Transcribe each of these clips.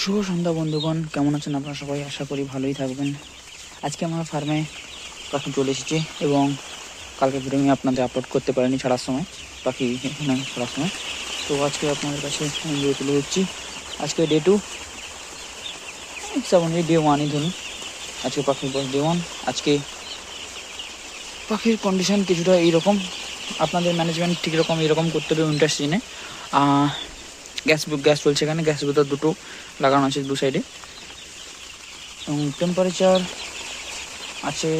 শুভ সন্ধ্যা বন্ধুগণ, কেমন আছেন আপনারা সবাই? আশা করি ভালোই থাকবেন। আজকে আমার ফার্মে পাখি চলে এসেছে এবং কালকে ভিডিও আমি আপনাদের আপলোড করতে পারিনি ছাড়ার সময়, পাখি এখানে ছাড়ার সময়। তো আজকে আপনাদের কাছে ভিডিও তুলে দিচ্ছি। আজকে ডে 2, ডে 1ই ধরুন। আজকে পাখির বয়স ডে 1। আজকে পাখির কন্ডিশন কিছুটা এইরকম, আপনাদের ম্যানেজমেন্ট ঠিক রকম এরকম করতে হবে উইন্টার সিজনে। গ্যাস চলছে এখানে, গ্যাস বোতল দুটো লাগানো আছে দু সাইডে এবং টেম্পারেচার আছে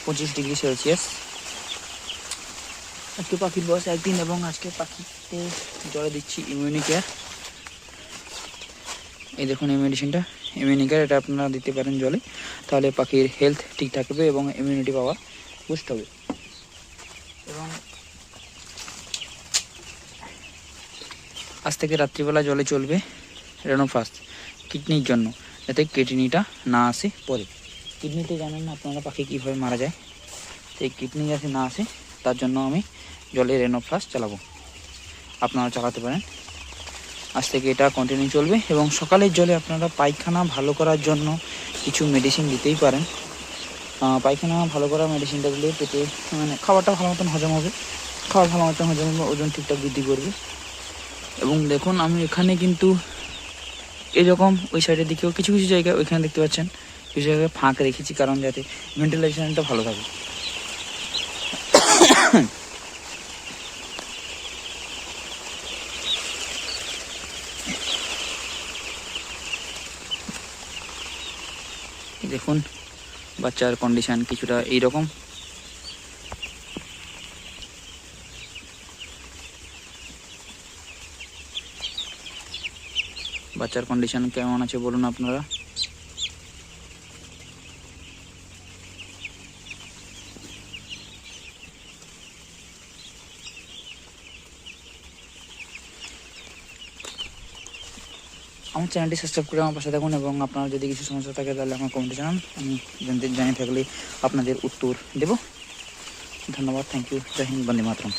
25°C। আজকে পাখির বয়স একদিন এবং আজকে পাখিতে জলে দিচ্ছি ইমিউনিকেয়ার। এই দেখুন এই মেডিসিনটা ইমিউনিকেয়ার, এটা আপনারা দিতে পারেন জলে, তাহলে পাখির হেলথ ঠিক থাকবে এবং ইমিউনিটি পাওয়ার বুস্ট হবে। এবং আজ থেকে রাত্রিবেলা জলে চলবে রেনোফাস্ট কিডনির জন্য, যাতে কিডনিটা না আসে পরে। কিডনিতে জানেন না আপনারা পাখি কীভাবে মারা যায়, সেই কিডনি যাতে না আসে তার জন্য আমি জলে রেনোফ্লাস্ট চালাবো, আপনারা চালাতে পারেন। আজ থেকে এটা কন্টিনিউ চলবে। এবং সকালের জলে আপনারা পায়খানা ভালো করার জন্য কিছু মেডিসিন দিতেই পারেন। পায়খানা ভালো করার মেডিসিনটা দিলে পেটে খাবারটা ভালো মতন হজম হবে, খাবার ভালো মতন হজম হবে, ওজন ঠিকঠাক বৃদ্ধি করবে। এবং দেখুন আমি এখানে কিন্তু এরকম ওই সাইডের দিকেও কিছু কিছু জায়গায় ওইখানে দেখতে পাচ্ছেন কিছু জায়গায় ফাঁক রেখেছি, কারণ যাতে ভেন্টিলেশনটা ভালো থাকে। দেখুন বাচ্চার কন্ডিশন কিছুটা এইরকম। বাচ্চার কন্ডিশন কেমন আছে বলুন আপনারা। আমার চ্যানেলটি সাবস্ক্রাইব করে আমার পাশে থাকুন এবং আপনার যদি কিছু সমস্যা থাকে তাহলে আমার কমেন্টে জানান, আমি জানিয়ে থাকলে আপনাদের উত্তর দেব। ধন্যবাদ, থ্যাংক ইউ, জয় হিন্দ, বন্দে মাতরম।